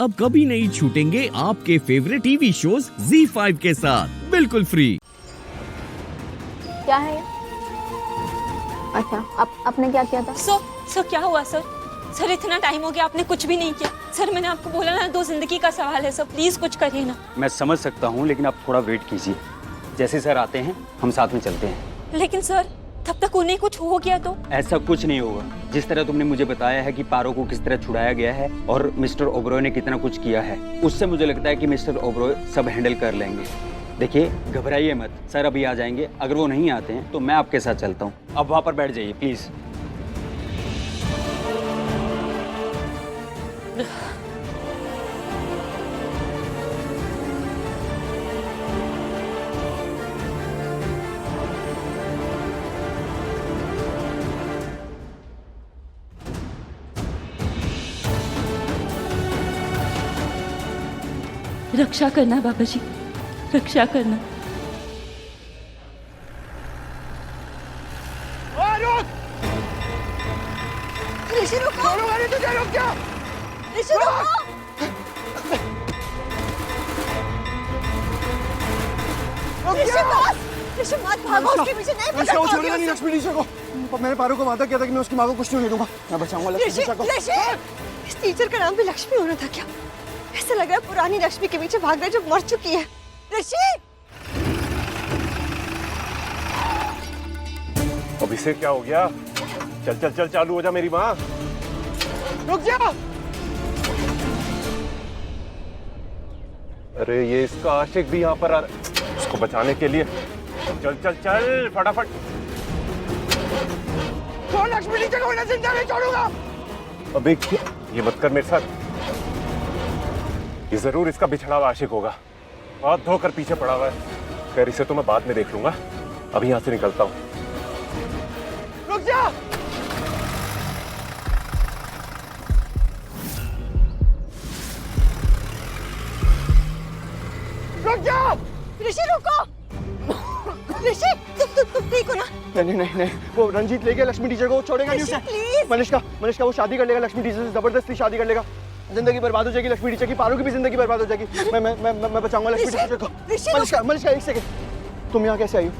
अब कभी नहीं छूटेंगे आपके फेवरेट टीवी शोज ZEE5 के साथ बिल्कुल फ्री। क्या है ये? अच्छा, आपने क्या किया था? सर क्या हुआ सर? सर इतना टाइम हो गया आपने कुछ भी नहीं किया। सर मैंने आपको बोला ना, 2 जिंदगी का सवाल है सर, प्लीज कुछ करिए ना। मैं समझ सकता हूँ, लेकिन आप थोड़ा वेट कीजिए। जैसे सर आते हैं हम साथ में चलते हैं। लेकिन सर तब तक उन्हें कुछ हो गया तो? ऐसा कुछ नहीं होगा। जिस तरह तुमने मुझे बताया है कि पारो को किस तरह छुड़ाया गया है और मिस्टर ओबरॉय ने कितना कुछ किया है, उससे मुझे लगता है कि मिस्टर ओबरॉय सब हैंडल कर लेंगे। देखिए घबराइए मत, सर अभी आ जाएंगे। अगर वो नहीं आते हैं तो मैं आपके साथ चलता हूँ। अब वहाँ पर बैठ जाइए प्लीज। रक्षा करना बाबा जी, रक्षा करना। ऋषि रुको! तुझे रुक जा! ऋषि रुको! ऋषि बस! ऋषि मत भागो, उसके पीछे नहीं पकड़ वो छोड़ेगा नहीं लक्ष्मी टीचर को। मैंने पारो को वादा किया था कि मैं उसकी माँ को कुछ नहीं होने दूंगा। मैं बचाऊंगा लक्ष्मी टीचर को। ऋषि! इस टीचर का नाम भी लक्ष्मी होना था क्या? ऐसा लग रहा है पुरानी लक्ष्मी के पीछे भाग रहे जो मर चुकी है। ऋषि! अब इसे क्या हो गया? चल चल चल, चालू हो जा मेरी माँ। रुक जा! अरे ये इसका आशिक भी यहाँ पर आ रहा है। उसको बचाने के लिए चल चल चल फटाफट। छोड़ लक्ष्मी टीचर को, जिंदा नहीं छोड़ूंगा। अबे ये मत कर मेरे साथ। ये जरूर इसका बिछड़ा हुआ आशिक होगा। हाथ धोकर पीछे पड़ा हुआ है। खैर इसे तो मैं बाद में देख लूंगा। अभी यहाँ से निकलता हूँ। रुक जा! रुक जा! ऋषि रुको! ऋषि तुम ठीक हो ना? नहीं, वो रंजीत ले गया लक्ष्मी टीचर को, वो छोड़ेगा नहीं उसे। प्लीज! मनीष का वो शादी कर लेगा लक्ष्मी टीचर से, जबरदस्ती शादी कर लेगा। जिंदगी बर्बाद हो जाएगी लक्ष्मी टीचर की, पारो की भी जिंदगी बर्बाद हो जाएगी। मैं बचाऊंगा लक्ष्मी टीचर को। मनीष का एक सेकंड, तुम यहाँ कैसे आई हो?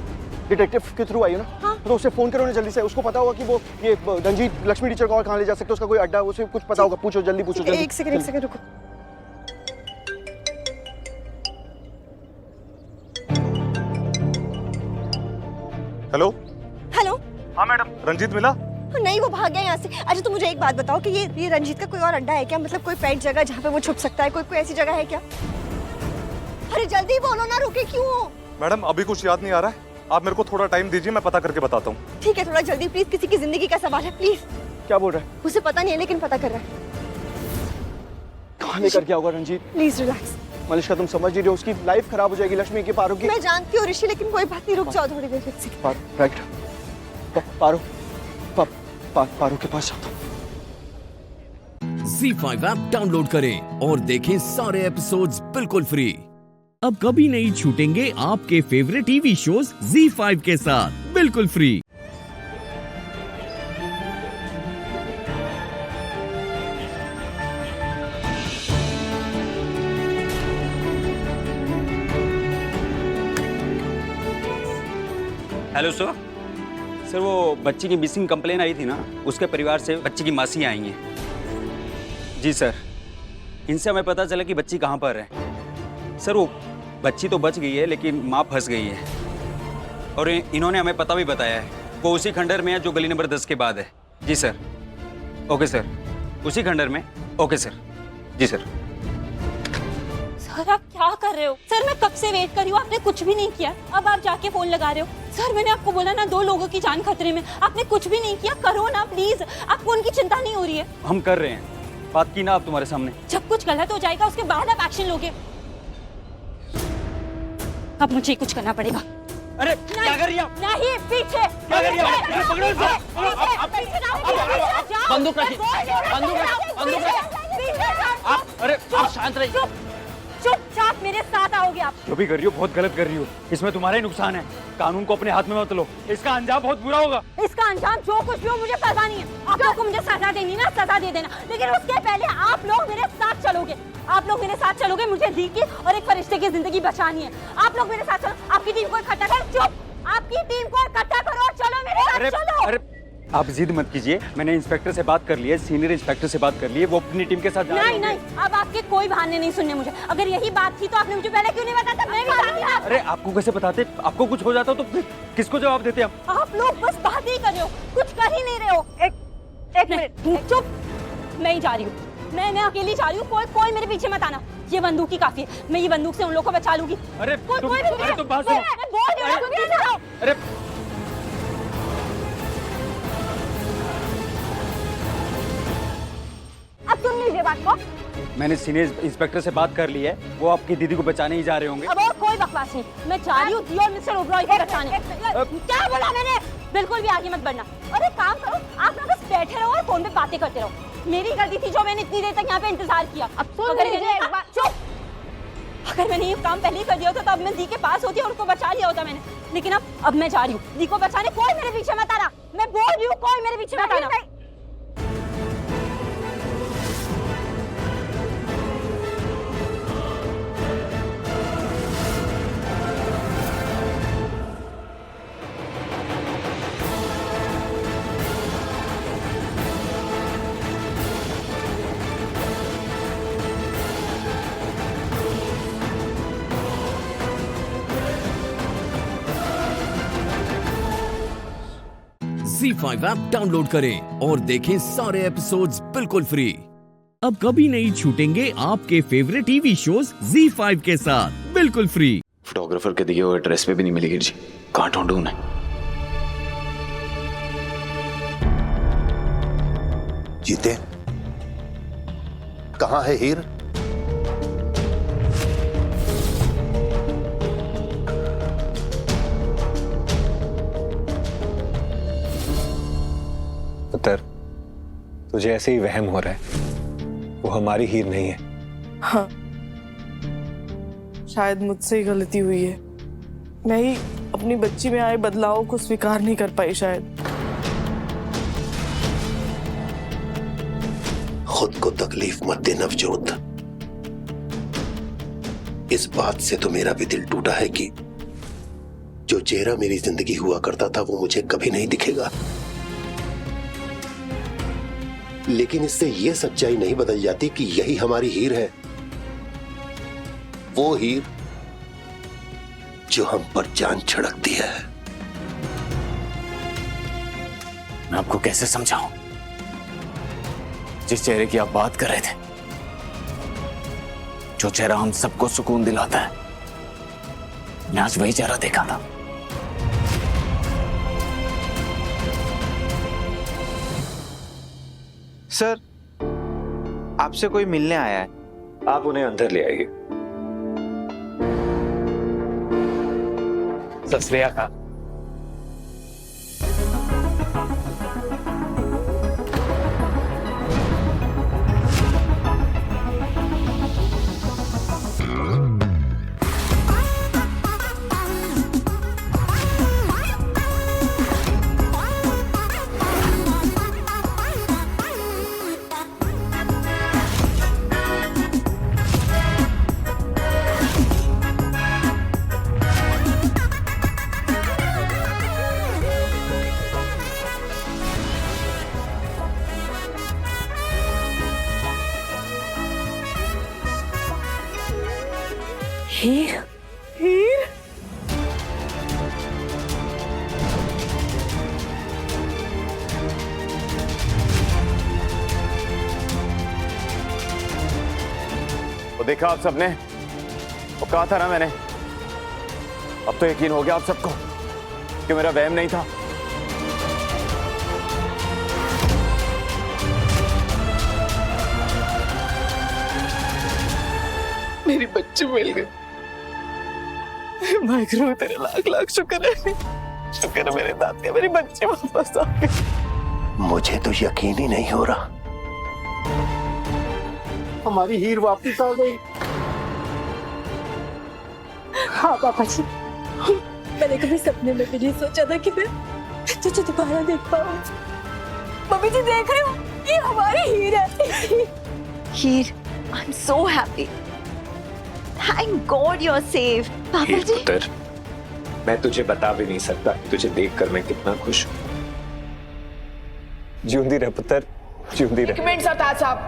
डिटेक्टिव के थ्रू आई हो ना? हाँ? तो उसे फोन करो ना जल्दी से। उसको पता होगा कि वो ये रंजीत लक्ष्मी टीचर को और कहाँ ले जा सकते, उसका कोई अड्डा, उसे कुछ पता होगा। पूछो जल्दी, पूछो जल्दी। एक सेकंड रुको। हेलो। हाँ मैडम, रंजीत मिला? नहीं, वो भाग गया यहाँ से। अच्छा तुम मुझे एक बात बताओ कि ये रंजीत का कोई और अड्डा है क्या? मतलब कोई पेट जगह जहाँ पे वो छुप सकता है, कोई ऐसी जगह है क्या? अरे जल्दी बोलो ना, रुके क्यों हो? मैडम अभी कुछ याद नहीं आ रहा है, आप मेरे को थोड़ा टाइम दीजिए, मैं पता करके बताता हूँ। ठीक है, थोड़ा जल्दी प्लीज, किसी की जिंदगी का सवाल है, प्लीज। क्या बोल रहा है? उसे पता नहीं है लेकिन पता कर रहा है। कहाँ लेकर क्या होगा रंजीत? Please relax. मनीषा तुम समझ ही रहे हो, उसकी लाइफ खराब हो जाएगी लक्ष्मी की, पारो की। मैं जानती हूँ ऋषि, लेकिन कोई बात नहीं, रुक जाओ थोड़ी देर। राइट, पारो के पास जाता हूँ। ZEE5 ऐप डाउनलोड करें और देखें सारे एपिसोड्स बिल्कुल फ्री। अब कभी नहीं छूटेंगे आपके फेवरेट टीवी शोज ZEE5 के साथ बिल्कुल फ्री। हेलो सर, वो बच्ची की मिसिंग कंप्लेन आई थी ना, उसके परिवार से बच्ची की मासी आई हैं। जी सर, इनसे हमें पता चला कि बच्ची कहाँ पर है। सर वो बच्ची तो बच गई है लेकिन माँ फंस गई है, और इन्होंने हमें पता भी बताया है। वो उसी खंडर में है जो गली नंबर 10 के बाद है। जी सर। ओके सर, उसी खंडर में। Okay sir. जी सर। सर आप क्या कर रहे हो? सर मैं कब से वेट कर रही हूँ, आपने कुछ भी नहीं किया। अब आप जाके फोन लगा रहे हो। सर मैंने आपको बोला ना, 2 लोगों की जान खतरे में, आपने कुछ भी नहीं किया। करो ना प्लीज, आपको उनकी चिंता नहीं हो रही है? हम कर रहे हैं, बात की ना आप तुम्हारे सामने। जब कुछ गलत हो जाएगा उसके बाद आप एक्शन लोगे। अब मुझे कुछ करना पड़ेगा। अरे क्या कर रही है? नहीं, पीछे क्या कर रही है? पकड़ो इसे। बंदूक रखिए, बंदूक रखिए। आप अरे आप शांत रहिए। चुपचाप मेरे साथ आओगे आप। जो भी कर रही हो बहुत गलत कर रही हो, इसमें तुम्हारा ही नुकसान है। कानून को अपने हाथ में मत लो, इसका अंजाम बहुत बुरा होगा। इसका अंजाम जो कुछ भी हो मुझे पता नहीं है। आप लोग को मुझे सजा देनी ना, सजा दे देना, लेकिन उसके पहले आप लोग मेरे साथ चलोगे। आप लोग मेरे साथ चलोगे, मुझे दी की और एक फरिश्ते की जिंदगी बचानी है। आप लोग मेरे साथ चलो, आपकी टीम को इकट्ठा करो। चुप, आपकी टीम को इकट्ठा करो और चलो मेरे साथ, चलो। अरे आप जिद मत कीजिए, मैंने इंस्पेक्टर से बात कर ली है, सीनियर इंस्पेक्टर से बात कर ली है, वो अपनी टीम के साथ जा रहे नहीं नहीं, अब आपके कोई बहाने नहीं सुनने मुझे। अगर यही बात थी तो आपने मुझे पहले क्यों नहीं बताया? मैं भी जानती ना। अरे आपको कैसे बताते? आपको कुछ हो जाता तो फिर किसको जवाब देते हम? आप लोग बस बात ही कर रहे हो, कुछ कर ही नहीं रहे हो। एक मिनट, चुप। मैं ही जा रही हूँ, मैं अकेली जा रही हूँ। कोई मेरे पीछे मत आना, ये बंदूक ही काफी है। मैं ये बंदूक से उन लोगों को बचा लूंगी। अरे कोई तुम मेरे पीछे- बात सुनो। मैं बोल रही हूँ, तुम ये ना आओ। अरे अब सुन लीजिए बात को। मैंने सीनियर इंस्पेक्टर से बात कर ली है, वो आपकी दीदी को बचाने ही जा रहे होंगे। अब और कोई बकवास नहीं, मैं जा रही हूँ दी और मिस्टर ओबरॉय को बचाने। क्या बोला मैंने? बिल्कुल भी आगे मत बढ़ना। और एक काम करो, आप ना बस बैठे रहो और फोन पे बातें करते रहो। मेरी गलती थी जो मैंने इतनी देर तक यहाँ पे इंतजार किया। अब सुन लीजिए एक बात। चुप, अगर मैंने ये काम पहले ही कर दिया होता तो अब मैं दी के पास होती और उसको बचा लिया होता मैंने। लेकिन अब मैं जा रही हूँ दी को बचाने। कोई मेरे पीछे मत आना, मैं बोल रही हूँ, कोई मेरे पीछे मत आना। ZEE5 ऐप डाउनलोड करें और देखें सारे एपिसोड्स बिल्कुल फ्री। अब कभी नहीं छूटेंगे आपके फेवरेट टीवी शोज ZEE5 के साथ बिल्कुल फ्री। फोटोग्राफर के दिए हुए एड्रेस पे भी नहीं मिली जी, कहाँ ढूंढूं उन्हें? जीते, कहाँ है हीर? पुत्र, तुझे ऐसे ही वहम हो रहा है, वो हमारी हीर नहीं है। हाँ, शायद मुझसे ही गलती हुई है। मैं ही अपनी बच्ची में आए बदलावों को स्वीकार नहीं कर पाई शायद। खुद को तकलीफ मत दे नवजोत। इस बात से तो मेरा भी दिल टूटा है कि जो चेहरा मेरी जिंदगी हुआ करता था वो मुझे कभी नहीं दिखेगा। लेकिन इससे यह सच्चाई नहीं बदल जाती कि यही हमारी हीर है, वो हीर जो हम पर जान छिड़कती है। मैं आपको कैसे समझाऊं? जिस चेहरे की आप बात कर रहे थे, जो चेहरा हम सबको सुकून दिलाता है, मैं आज वही चेहरा देखा था। सर, आपसे कोई मिलने आया है। आप उन्हें अंदर ले आइए। सत श्री अकाल। हीर, हीर, वो देखा आप सबने, वो कहा था ना मैंने। अब तो यकीन हो गया आप सबको कि मेरा वहम नहीं था। मेरी बच्ची मिल गई। माइक्रो, तेरे लाख लाख शुक्र है। शुक्र है मेरे दाते, मेरी बच्ची वापस आ गई। मुझे तो यकीन ही नहीं हो रहा, हमारी हीर वापस आ गई। हाँ पापा जी, मैंने कभी सपने में भी नहीं सोचा था कि मैं तुझे दोबारा देख पाऊँ। मम्मी जी देख रहे हो, ये हमारी हीर है। Heer, I am so happy. Thank God you are safe. पापा जी पुत्र, मैं तुझे बता भी नहीं सकता तुझे देखकर मैं कितना खुश हूँ। जिंदी रह पुत्र, जिंदी रह। एक मिनट सरताज साहब,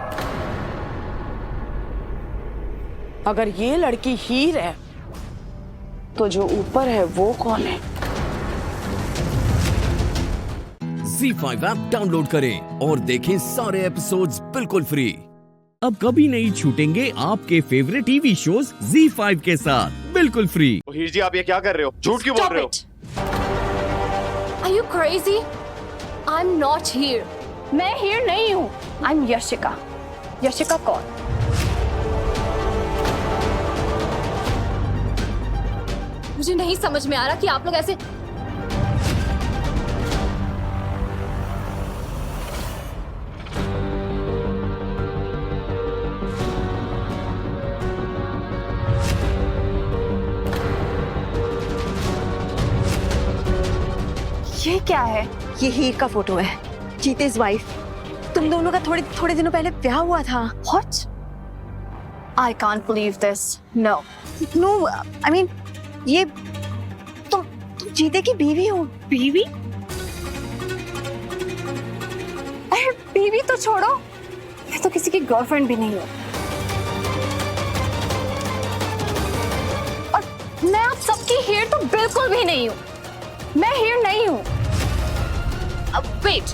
अगर ये लड़की हीर है तो जो ऊपर है वो कौन है? ZEE5 ऐप डाउनलोड करें और देखें सारे एपिसोड्स बिल्कुल फ्री। अब कभी नहीं छूटेंगे आपके फेवरेट टीवी शोज ZEE5 के साथ बिल्कुल फ्री। हीर जी, आप ये क्या कर रहे हो? झूठ क्यों बोल रहे हो? Are you crazy? I'm not here. मैं here नहीं हूँ। I'm यशिका। यशिका कौन? मुझे नहीं समझ में आ रहा कि आप लोग ऐसे ये क्या है? ये हीर का फोटो है, जीते's वाइफ। तुम दोनों का थोड़े दिनों पहले ब्याह हुआ था। What? I can't believe this. No. No, I mean ये तुम जीते की बीवी हो। बीवी? अरे बीवी तो छोड़ो, मैं तो किसी की गर्लफ्रेंड भी नहीं हूँ। और मैं आप सबकी हीर तो बिल्कुल भी नहीं हूँ। मैं हीर नहीं हूँ। अब वेट,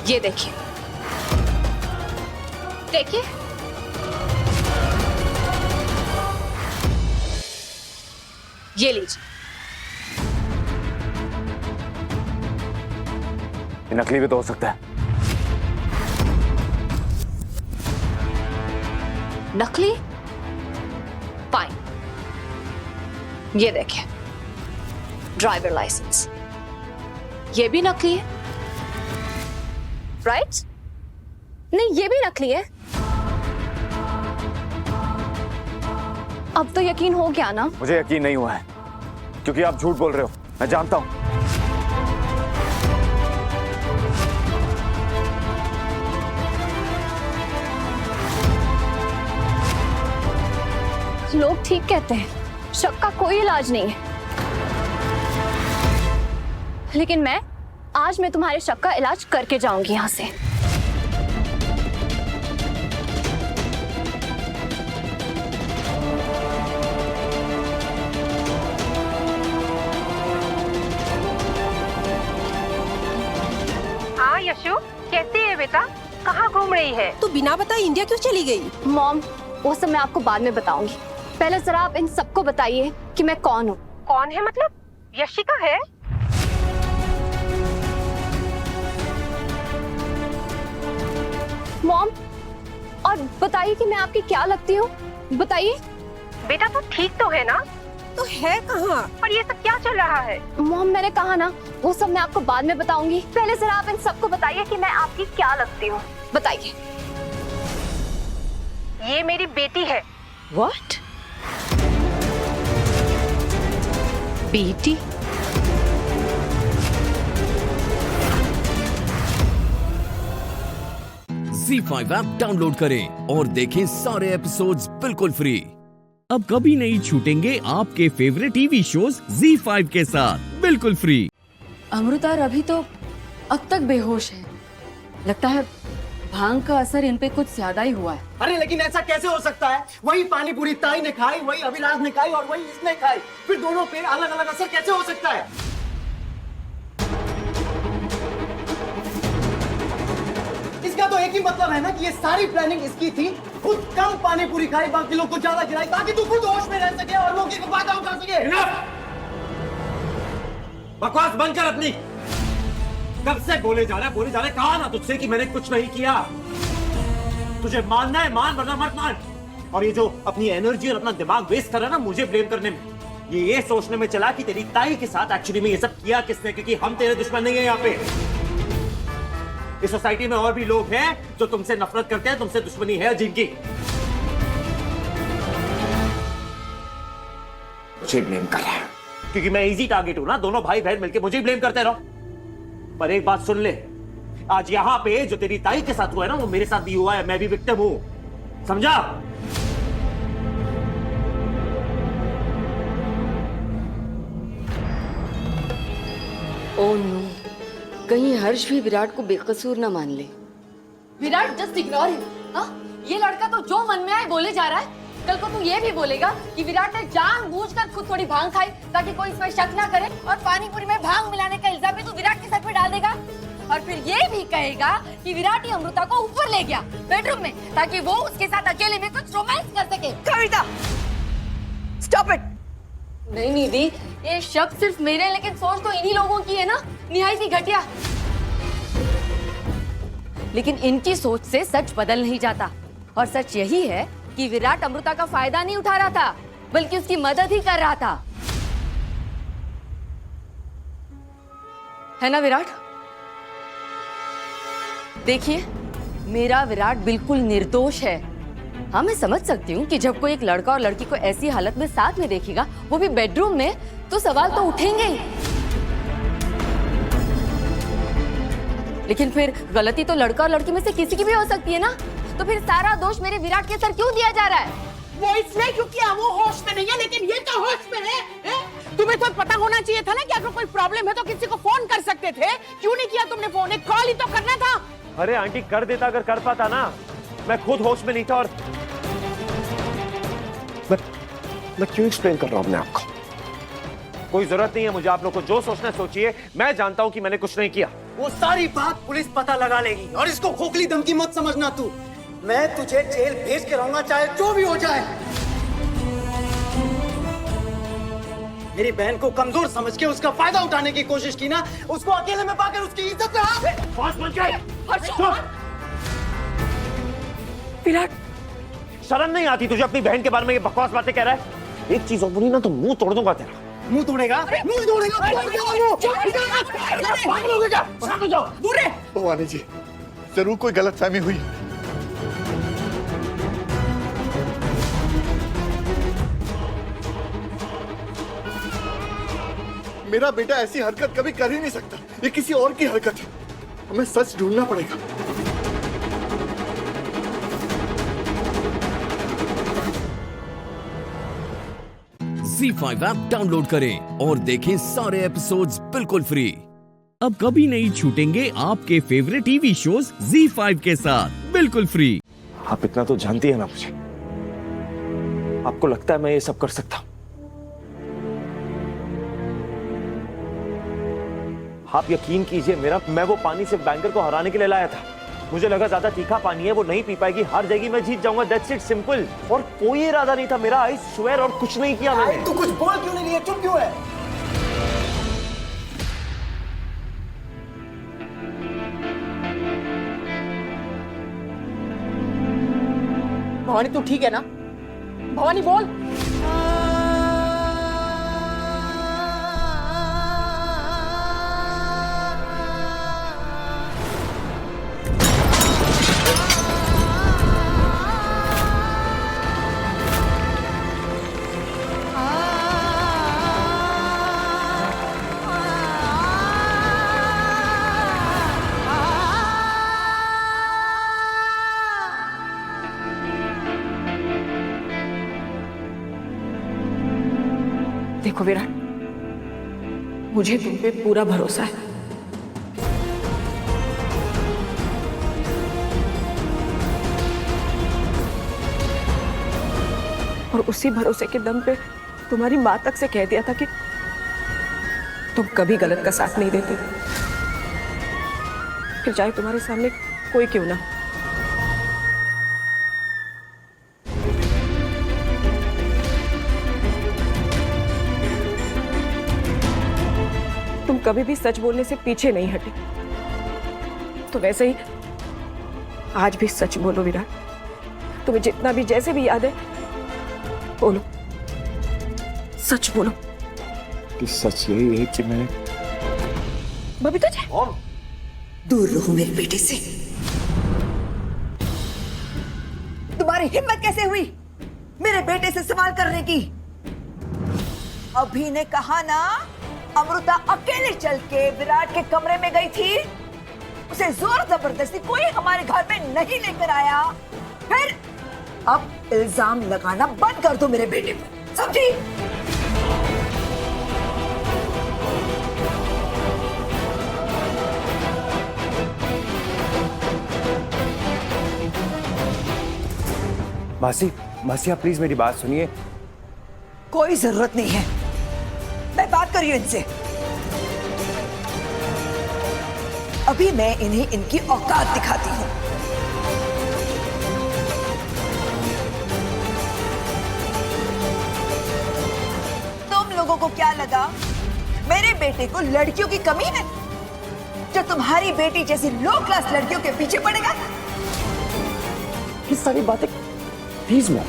ये देखिए, देखिए, ये लीजिए। ये नकली भी तो हो सकता है। नकली? फाइन, ये देखिए, ड्राइवर लाइसेंस, ये भी नकली है, राइट? नहीं, ये भी नकली है। अब तो यकीन हो गया ना? मुझे यकीन नहीं हुआ है, क्योंकि आप झूठ बोल रहे हो, मैं जानता हूं। लोग ठीक कहते हैं, शक का कोई इलाज नहीं है। लेकिन आज मैं तुम्हारे शक का इलाज करके जाऊंगी यहां से। हाँ यशु, कैसी है बेटा? कहाँ घूम रही है? तो बिना बताए इंडिया क्यों चली गई? मॉम, वो सब मैं आपको बाद में बताऊंगी। पहले जरा आप इन सबको बताइए कि मैं कौन हूँ। कौन है मतलब? यशिका है? मॉम, और बताइए कि मैं आपकी क्या लगती हूँ, बताइए। बेटा तू ठीक तो है ना? तो है कहाँ? पर ये सब क्या चल रहा है? मॉम, मैंने कहा ना, वो सब मैं आपको बाद में बताऊंगी। पहले जरा आप इन सबको बताइए कि मैं आपकी क्या लगती हूँ, बताइए। ये मेरी बेटी है। What? बेटी? ZEE5 ऐप डाउनलोड करें और देखें सारे एपिसोड्स बिल्कुल फ्री। अब कभी नहीं छूटेंगे आपके फेवरेट टीवी शोज ZEE5 के साथ बिल्कुल फ्री। अमृता और अभी तो अब तक बेहोश है। लगता है भांग का असर इन पे कुछ ज्यादा ही हुआ है। अरे लेकिन ऐसा कैसे हो सकता है? वही पानी पूरी ताई ने खाई, वही अभिलाष ने खाई और वही इसने खाई, फिर दोनों पे अलग अलग असर कैसे हो सकता है? इसका तो एक ही मतलब है ना कि ये सारी प्लानिंग इसकी थी। खुद कम पानी पूरी खाई, बाकी लोग को ज्यादा खिलाई ताकि तू खुद होश में रह सके और मौके का फायदा उठा सके। बकवास बंद कर अपनी। कब से बोले जा रहे कहा ना तुझसे कि मैंने कुछ नहीं किया। तुझे मानना है मान, वरना मत मान। और ये जो अपनी एनर्जी और अपना दिमाग वेस्ट कर रहा है ना मुझे ब्लेम करने में, ये सोचने में चला कि तेरी ताई के साथ एक्चुअली में ये सब किया किसने, क्योंकि हम तेरे दुश्मन नहीं है यहाँ पे। इस सोसाइटी में और भी लोग हैं जो तुमसे नफरत करते हैं, तुमसे दुश्मनी है जिनकी। मुझे ब्लेम कर रहा है क्योंकि मैं इजी टारगेट हूं ना। दोनों भाई बहन मिलकर मुझे ब्लेम करते रहो। पर एक बात सुन ले, आज यहां पे जो तेरी ताई के साथ हुआ है ना, वो मेरे साथ भी हुआ है। मैं भी विक्टिम हूं, समझा? ओह नो, कहीं हर्ष भी विराट को बेकसूर ना मान ले। Virat just ignore him. हाँ, ये लड़का तो जो मन में आए बोले जा रहा है। कल को तू ये भी बोलेगा कि विराट ने जानबूझकर खुद थोड़ी भांग खाई ताकि कोई इसमें शक ना करे, और पानी पूरी में भांग मिलाने का इल्जाम भी तू विराट के सर पे डाल देगा। और फिर ये भी कहेगा कि विराट ही अमृता को ऊपर ले गया बेडरूम में ताकि वो उसके साथ अकेले में कुछ रोमांस कर सके। कविता, स्टॉप इट। नहीं निधि, ये शब्द सिर्फ मेरे, लेकिन सोच तो इन्हीं लोगों की है ना, निहायत ही घटिया। लेकिन इनकी सोच से सच बदल नहीं जाता, और सच यही है कि विराट अमृता का फायदा नहीं उठा रहा था, बल्कि उसकी मदद ही कर रहा था। है ना विराट? देखिए, मेरा विराट बिल्कुल निर्दोष है। हाँ, मैं समझ सकती हूँ कि जब कोई एक लड़का और लड़की को ऐसी हालत में साथ में देखेगा, वो भी बेडरूम में, तो सवाल तो उठेंगे ही। लेकिन फिर गलती तो लड़का और लड़की में से किसी की भी हो सकती है ना, तो फिर सारा दोष मेरे विराट के सर क्यों दिया जा रहा है? वो इसलिए क्योंकि वो होश में नहीं है, लेकिन ये तो होश में है? तुम्हें तो पता होना चाहिए था ना कि अगर कोई प्रॉब्लम है तो किसी को फोन कर सकते थे। क्यों नहीं किया तुमने फोन? एक कॉल ही तो करना था। अरे आंटी, कर देता अगर कर पाता ना। मैं खुद होश में नहीं था। और मैं क्यों एक्सप्लेन कर रहा हूं अपने आप को? कोई जरूरत नहीं है मुझे आप लोग को जो सोचना सोचिए। मैं जानता हूं कि मैंने कुछ नहीं किया। वो सारी बात पुलिस पता लगा लेगी, और इसको खोखली धमकी मत समझना तू। मैं तुझे जेल भेज के रहूंगा, चाहे जो भी हो जाए। मेरी बहन को कमजोर समझ के उसका फायदा उठाने की कोशिश की ना, उसको अकेले में पाकर उसकी इज्जत पे हाथ विराट, शर्म नहीं आती तुझे अपनी बहन के बारे में ये बकवास बातें कह रहा है? एक चीज और बोली ना तो मुंह तोड़ दूंगा तेरा। मुंह तोड़ेगा? मुंह तोड़ेगा? भवानी जी, जरूर कोई गलतफहमी हुई। मेरा बेटा ऐसी हरकत कभी कर ही नहीं सकता। ये किसी और की हरकत है। हमें सच ढूंढना पड़ेगा। ZEE5 ऐप डाउनलोड करें और देखें सारे एपिसोड्स बिल्कुल फ्री। अब कभी नहीं छूटेंगे आपके फेवरेट टीवी शोज ZEE5 के साथ बिल्कुल फ्री। आप इतना तो जानती है ना मुझे। आपको लगता है मैं ये सब कर सकता हूं? आप यकीन कीजिए मेरा, मैं वो पानी सिर्फ बैंकर को हराने के लिए लाया था। मुझे लगा ज्यादा तीखा पानी है, वो नहीं पी पाएगी, हार जाएगी, मैं जीत जाऊंगा। That's it, simple. और कोई इरादा नहीं था मेरा। आई स्वेयर, और कुछ नहीं किया मैंने। तू कुछ बोल क्यों नहीं रही है? चुप क्यों है? भवानी तू ठीक है ना? भवानी बोल। देखो विराट, मुझे तुम पे पूरा भरोसा है। और उसी भरोसे के दम पे तुम्हारी माँ तक से कह दिया था कि तुम कभी गलत का साथ नहीं देते, फिर चाहे तुम्हारे सामने कोई क्यों ना। तुम कभी भी सच बोलने से पीछे नहीं हटे, तो वैसे ही आज भी सच बोलो विराट। तुम्हें जितना भी जैसे भी याद है बोलो, सच बोलो। कि सच यही है कि मैंने बबी तुझे दूर रहो मेरे बेटे से। तुम्हारी हिम्मत कैसे हुई मेरे बेटे से सवाल करने की? अभी ने कहा ना अमृता अकेले चल के विराट के कमरे में गई थी, उसे जोर जबरदस्ती कोई हमारे घर में नहीं लेकर आया। फिर अब इल्जाम लगाना बंद कर दो मेरे बेटे पर, समझी? मासी, मासी आप प्लीज मेरी बात सुनिए। कोई जरूरत नहीं है, मैं बात कर रही हूं इनसे। अभी मैं इन्हें इनकी औकात दिखाती हूं। तुम लोगों को क्या लगा मेरे बेटे को लड़कियों की कमी है जो तुम्हारी बेटी जैसी लो क्लास लड़कियों के पीछे पड़ेगा? ये सारी बातें प्लीज मैम।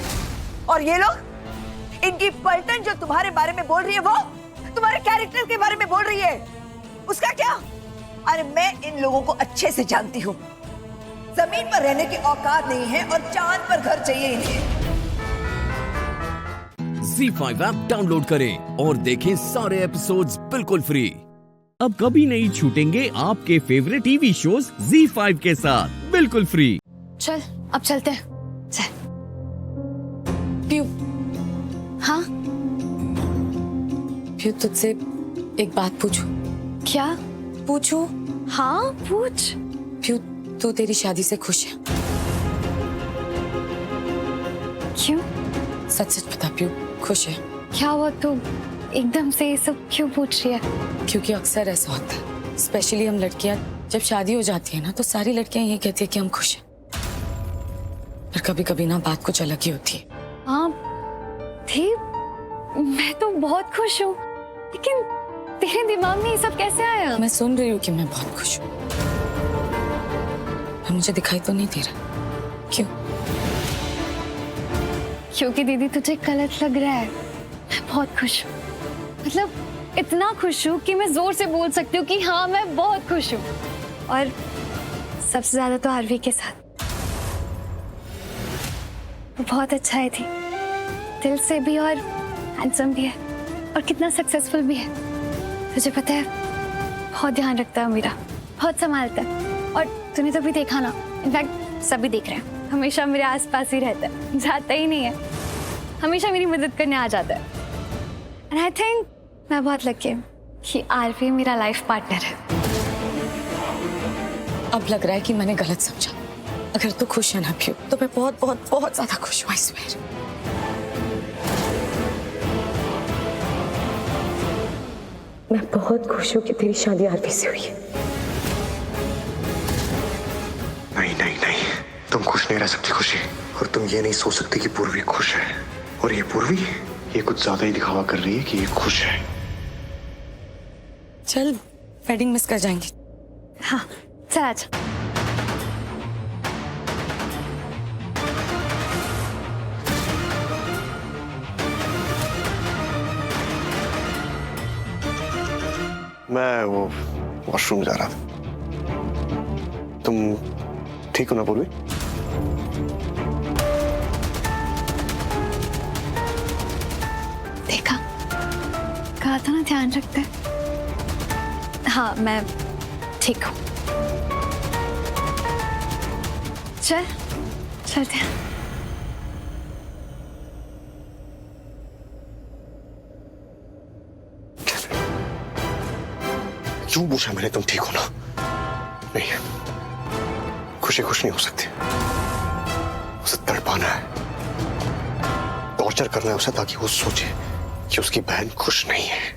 और ये लोग, इनकी पलटन जो तुम्हारे बारे में बोल रही है, वो तुम्हारे कैरेक्टर के बारे में बोल रही है, उसका क्या? अरे मैं इन लोगों को अच्छे से जानती हूँ। जमीन पर रहने की औकात नहीं है और चांद पर घर चाहिए इन्हें। ZEE5 ऐप डाउनलोड करें और देखें सारे एपिसोड्स बिल्कुल फ्री। अब कभी नहीं छूटेंगे आपके फेवरेट टीवी शोज ZEE5 के साथ बिल्कुल फ्री। चल अब चलते हैं। चल प्यू। हाँ प्यू, तुझसे एक बात पूछूं? क्या पूछूं? हाँ पूछ। प्यू, तू तेरी शादी से खुश है? क्यों? सच सच बता प्यू, खुश है? क्या हुआ, तू एकदम से ये सब क्यों पूछ रही है? क्योंकि अक्सर ऐसा होता है, स्पेशली हम लड़कियां जब शादी हो जाती है ना, तो सारी लड़कियां ये कहती है कि हम खुश हैं, पर कभी कभी ना बात कुछ अलग ही होती है। हाँ थी, मैं तो बहुत खुश हूँ, लेकिन तेरे दिमाग में ये सब कैसे आया? मैं सुन रही हूँ कि मैं बहुत खुश हूँ, पर मुझे दिखाई तो नहीं दे रहा। क्यों? क्योंकि दीदी तुझे गलत लग रहा है। मैं बहुत खुश हूँ, मतलब इतना खुश हूँ कि मैं जोर से बोल सकती हूँ कि हाँ मैं बहुत खुश हूँ। और सबसे ज्यादा तो आरवी के साथ। वो बहुत अच्छा है थी, दिल से भी और हैंडसम भी है और कितना सक्सेसफुल भी है। तुझे पता है, बहुत ध्यान रखता है मेरा, बहुत संभालता है। और तूने तो भी देखा ना, इनफैक्ट सभी देख रहे हैं, हमेशा मेरे आसपास ही रहता है, जाता ही नहीं है, हमेशा मेरी मदद करने आ जाता है। एंड आई थिंक मैं बहुत लकी हूँ कि आरवी मेरा लाइफ पार्टनर है। अब लग रहा है कि मैंने गलत समझा। अगर तू खुश है ना प्यू, तो मैं बहुत बहुत बहुत ज्यादा खुश हूँ, आई स्वेयर। मैं बहुत खुश हूँ कि तेरी शादी आरवी से हुई है। नहीं नहीं नहीं, तुम खुश नहीं रह सकती खुशी, और तुम ये नहीं सोच सकती कि पूर्वी खुश है। और ये पूर्वी, ये कुछ ज्यादा ही दिखावा कर रही है कि ये खुश है। चल वेडिंग मिस कर जाएंगे। हाँ चल आजा। मैं वो वॉशरूम जा रहा था। तुम ठीक हो ना पूर्वी? देखा, कहा था ना ध्यान रखते हैं। हाँ मैं ठीक हूँ। चल चलते हैं। क्यों पूछा मैंने, तुम ठीक हो ना? नहीं, खुशी खुश नहीं हो सकती, उसे तड़पाना है, टॉर्चर करना है उसे, ताकि वो सोचे कि उसकी बहन खुश नहीं है।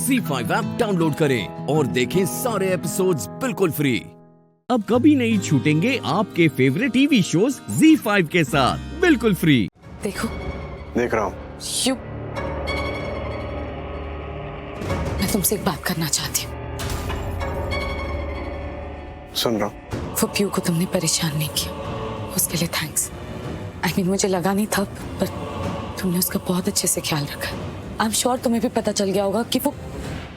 ZEE5 ऐप डाउनलोड करें और देखें सारे एपिसोड्स बिल्कुल फ्री। अब कभी नहीं छूटेंगे आपके फेवरेट टीवी शोज ZEE5 के साथ बिल्कुल फ्री। देखो, देख रहा हूँ। मैं तुमसे एक बात करना चाहती हूँ। सुन रहा हूँ। वो प्यू को तुमने परेशान नहीं किया, उसके लिए थैंक्स। I mean, मुझे लगा नहीं था, पर तुमने उसका बहुत अच्छे से ख्याल रखा। आई एम श्योर तुम्हें भी पता चल गया होगा कि वो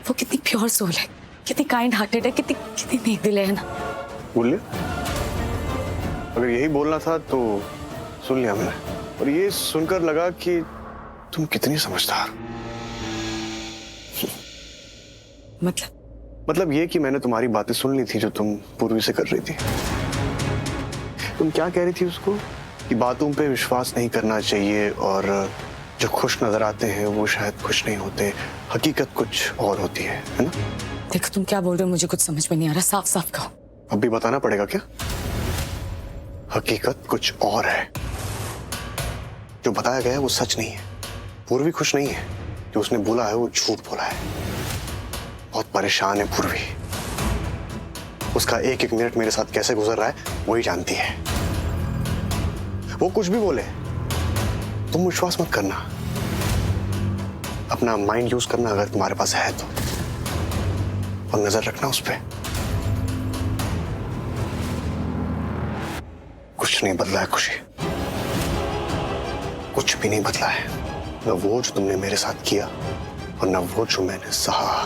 कितनी प्योर सोल है, कितनी काइंड हार्टेड है, कितनी नेक दिल है ना। बोल लिया? अगर यही बोलना था तो सुन लिया मैंने, और ये सुनकर लगा कि तुम कितनी समझदार। मतलब ये कि मैंने तुम्हारी बातें सुन ली थी जो तुम पूर्वी से कर रही थी। तुम क्या कह रही थी उसको कि बातों पे विश्वास नहीं करना चाहिए, और जो खुश नजर आते हैं वो शायद खुश नहीं होते, हकीकत कुछ और होती है ना? देखो तुम क्या बोल रहे हो, मुझे कुछ समझ में नहीं आ रहा, साफ साफ कहो। अब भी बताना पड़ेगा क्या? हकीकत कुछ और है। जो बताया गया है वो सच नहीं है। पूर्वी खुश नहीं है, जो उसने बोला है वो झूठ बोला है। बहुत परेशान है पूर्वी। उसका एक एक मिनट मेरे साथ कैसे गुजर रहा है वही जानती है। वो कुछ भी बोले तुम विश्वास मत करना, अपना माइंड यूज करना अगर तुम्हारे पास है तो, और नजर रखना उस पर। कुछ नहीं बदला है खुशी, कुछ भी नहीं बदला है। न वो जो तुमने मेरे साथ किया और न वो जो मैंने सहा।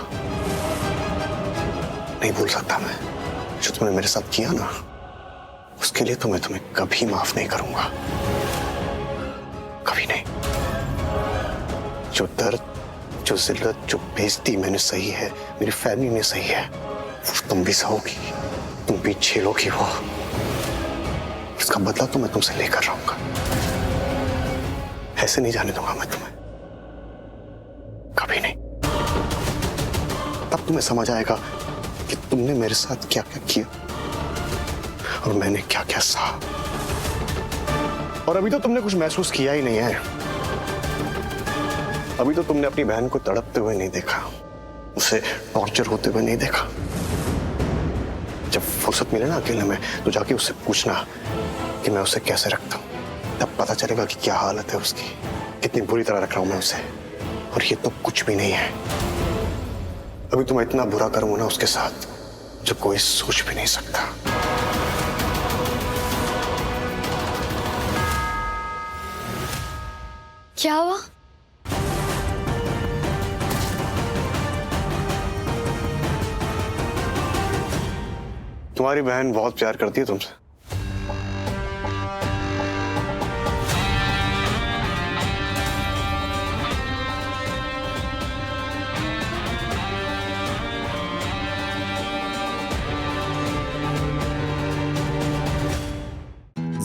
नहीं भूल सकता मैं जो तुमने मेरे साथ किया ना, उसके लिए तो मैं तुम्हें कभी माफ नहीं करूंगा, कभी नहीं। जो दर्द, जो जिल्लत, जो बेइज्जती मैंने सही है, मेरी फैमिली ने सही है, वो तुम भी सहोगी, तुम भी झेलोगी। वो उसका बदला तो मैं तुमसे लेकर रहूंगा। ऐसे नहीं जाने दूंगा मैं तुम्हें, कभी नहीं। तब तुम्हें समझ आएगा कि तुमने मेरे साथ क्या क्या किया और मैंने क्या क्या सहा। और अभी तो तुमने कुछ महसूस किया ही नहीं है। अभी तो तुमने अपनी बहन को तड़पते हुए नहीं देखा, उसे टॉर्चर होते हुए नहीं देखा। जब फुर्सत मिले ना अकेले में, तो जाके उससे पूछना कि मैं उसे कैसे रखता हूं, तब पता चलेगा कि क्या हालत है उसकी, कितनी बुरी तरह रख रहा हूं मैं उसे। और ये तो कुछ भी नहीं है। अभी तो मैं इतना बुरा करूंगा ना उसके साथ जो कोई सोच भी नहीं सकता। क्या हुआ? तुम्हारी बहन बहुत प्यार करती है तुमसे।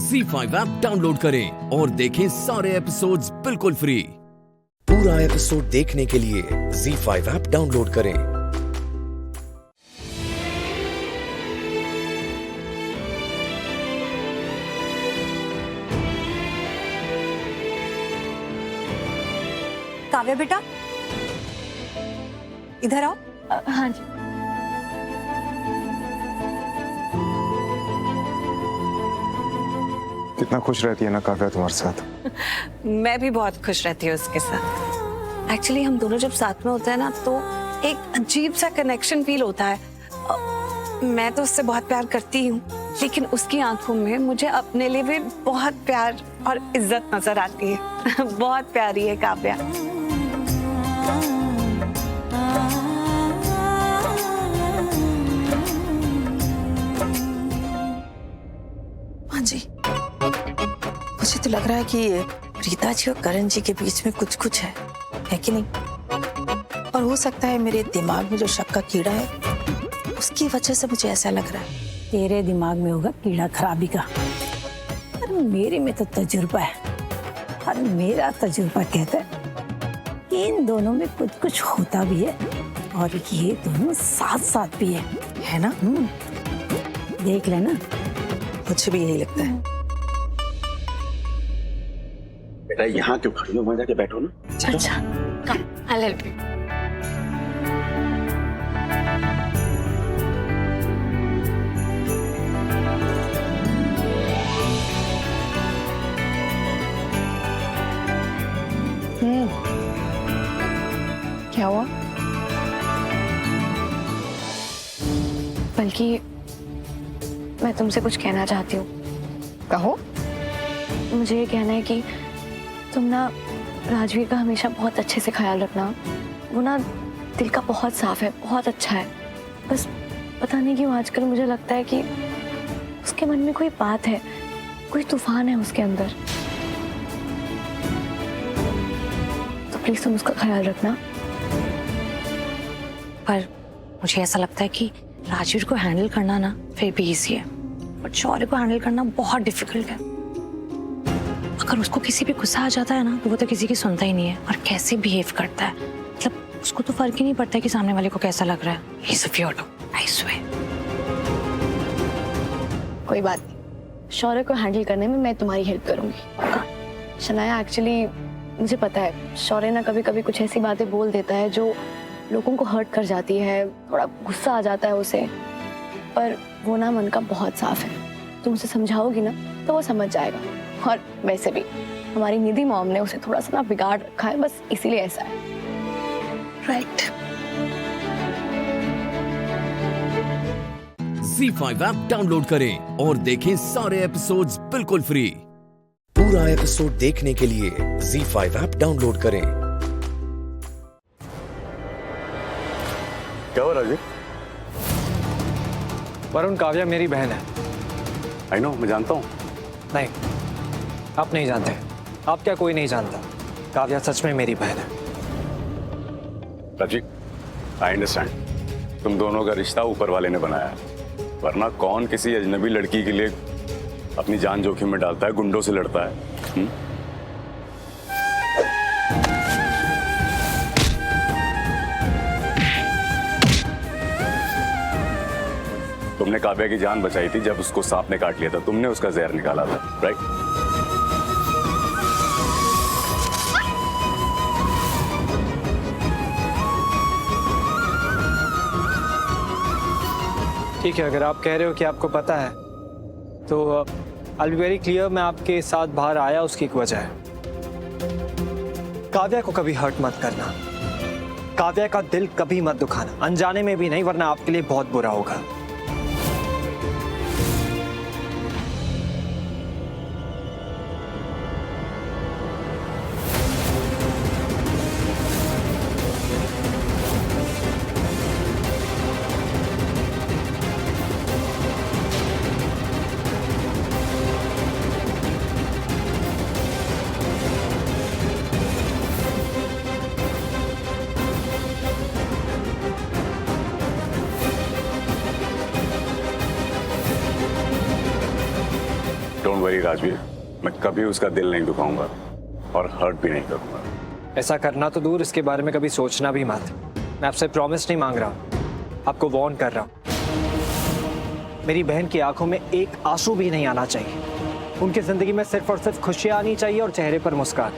ZEE5 ऐप डाउनलोड करें और देखें सारे एपिसोड्स बिल्कुल फ्री। पूरा एपिसोड देखने के लिए ZEE5 ऐप डाउनलोड करें। काव्या बेटा, इधर आओ। हाँ जी। कितना खुश रहती है ना काव्या तुम्हारे साथ। मैं भी बहुत खुश रहती हूँ उसके साथ। एक्चुअली हम दोनों जब साथ में होते हैं ना, तो एक अजीब सा कनेक्शन फील होता है। मैं तो उससे बहुत प्यार करती हूँ, लेकिन उसकी आंखों में मुझे अपने लिए भी बहुत प्यार और इज्जत नजर आती है। बहुत प्यारी है काव्या। हाँ जी, मुझे तो लग रहा है कि रीता जी और करण जी के बीच में कुछ है कि नहीं? और हो सकता है मेरे दिमाग में जो शक का कीड़ा है, उसकी वजह से मुझे ऐसा लग रहा है। तेरे दिमाग में होगा कीड़ा खराबी का, और मेरे में तो तजुर्बा है। और मेरा तजुर्बा कहता है कि इन दोनों में कुछ होता भी है, और ये दोनों साथ साथ भी है ना? देख लेना। मुझे भी यही लगता है। बेटा यहाँ क्यों खड़ी हो, वहां जाके बैठो ना। अच्छा, कम, I'll help you. क्या हुआ? मैं तुमसे कुछ कहना चाहती हूँ। कहो। मुझे ये कहना है कि तुम ना राजवीर का हमेशा बहुत अच्छे से ख्याल रखना। वो ना दिल का बहुत साफ है, बहुत अच्छा है। बस पता नहीं क्यों आजकल मुझे लगता है कि उसके मन में कोई बात है, कोई तूफान है उसके अंदर। तो प्लीज तुम उसका ख्याल रखना। पर मुझे ऐसा लगता है कि राजवीर को हैंडल करना ना फिर भी इजी है, बट शौर्य को हैंडल करना बहुत डिफिकल्ट है। अगर उसको किसी पे गुस्सा आ जाता है ना तो वो तो किसी की सुनता ही नहीं है और कैसे बिहेव करता है। मतलब उसको तो फर्क ही नहीं पड़ता है कि सामने वाले को कैसा लग रहा है। He's a weirdo, I swear। कोई बात नहीं, शौर्य को हैंडल करने में मैं तुम्हारी हेल्प करूंगी। शनाया, एक्चुअली मुझे पता है शौर्य ना कभी कभी कुछ ऐसी बातें बोल देता है जो लोगों को हर्ट कर जाती है, थोड़ा गुस्सा आ जाता है उसे, पर वो ना मन का बहुत साफ है। तुम उसे समझाओगी ना तो वो समझ जाएगा। और वैसे भी हमारी निधि मॉम ने उसे थोड़ा सा ना बिगाड़ रखा है, बस इसीलिए ऐसा है। राइट। ZEE5 ऐप डाउनलोड करें और देखें सारे एपिसोड्स बिल्कुल फ्री। पूरा एपिसोड देखने के लिए ZEE5 ऐप डाउनलोड करें। क्या हो राजवीर? वरुण, काव्या मेरी बहन है। आई नो, मैं जानता हूँ। नहीं, आप नहीं जानते। आप क्या, कोई नहीं जानता। काव्या सच में मेरी बहन है। Rajiv, I understand. तुम दोनों का रिश्ता ऊपर वाले ने बनाया है, वरना कौन किसी अजनबी लड़की के लिए अपनी जान जोखिम में डालता है, गुंडों से लड़ता है। तुमने काव्या की जान बचाई थी जब उसको सांप ने काट लिया था, तुमने उसका जहर निकाला था, राइट? ठीक है, अगर आप कह रहे हो कि आपको पता है तो आई बी वेरी क्लियर। मैं आपके साथ बाहर आया उसकी एक वजह है। काव्या को कभी हर्ट मत करना, काव्या का दिल कभी मत दुखाना, अनजाने में भी नहीं, वरना आपके लिए बहुत बुरा होगा। डोंट वरी राजवीर, मैं कभी उसका दिल नहीं दुखाऊंगा और हर्ट भी नहीं करूंगा। ऐसा करना तो दूर, इसके बारे में कभी सोचना भी मत। मैं आपसे प्रॉमिस नहीं मांग रहा हूं, आपको वार्न कर रहा हूं। मेरी बहन की आंखों में एक आंसू भी नहीं आना चाहिए। उनकी जिंदगी में सिर्फ और सिर्फ खुशियां आनी चाहिए और चेहरे पर मुस्कान।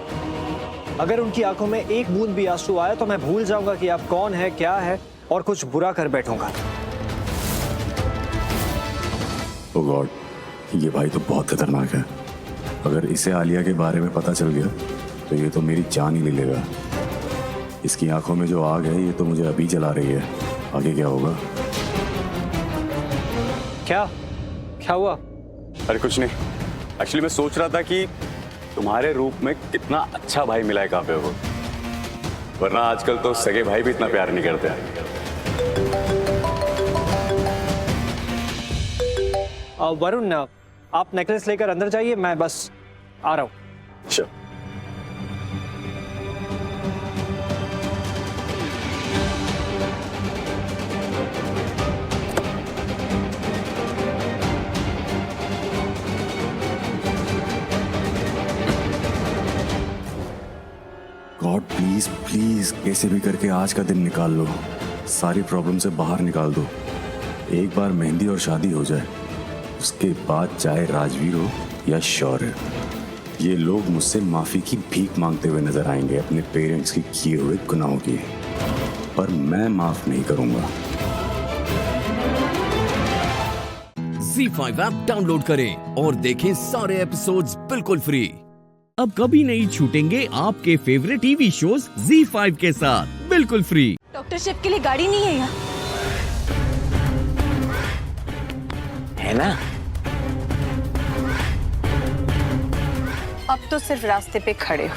अगर उनकी आंखों में एक बूंद भी आंसू आया तो मैं भूल जाऊंगा कि आप कौन है, क्या है, और कुछ बुरा कर बैठूंगा। ओह गॉड, ये भाई तो बहुत खतरनाक है। अगर इसे आलिया के बारे में पता चल गया तो ये तो मेरी जान ही ले लेगा। इसकी आंखों में जो आग है ये तो मुझे अभी जला रही है। आगे क्या होगा? क्या हुआ? अरे कुछ नहीं, एक्चुअली मैं सोच रहा था कि तुम्हारे रूप में कितना अच्छा भाई मिला है काव्या को, वरना आजकल तो सगे भाई भी इतना प्यार नहीं करते हैं। वरुण, आप नेकलेस लेकर अंदर जाइए, मैं बस आ रहा हूं। Sure. गॉड प्लीज प्लीज कैसे भी करके आज का दिन निकाल लो, सारी प्रॉब्लम से बाहर निकाल दो। एक बार मेहंदी और शादी हो जाए, उसके बाद चाहे राजवीर हो या शौर्य, ये लोग मुझसे माफी की भीख मांगते हुए नजर आएंगे अपने पेरेंट्स के किए हुए गुनाहों की, पर मैं माफ नहीं करूंगा। ZEE5 ऐप डाउनलोड करें और देखें सारे एपिसोड्स बिल्कुल फ्री। अब कभी नहीं छूटेंगे आपके फेवरेट टीवी शोज ZEE5 के साथ बिल्कुल फ्री। डॉक्टर शिव के लिए गाड़ी नहीं है यहाँ। है ना? अब तो सिर्फ रास्ते पे खड़े हो,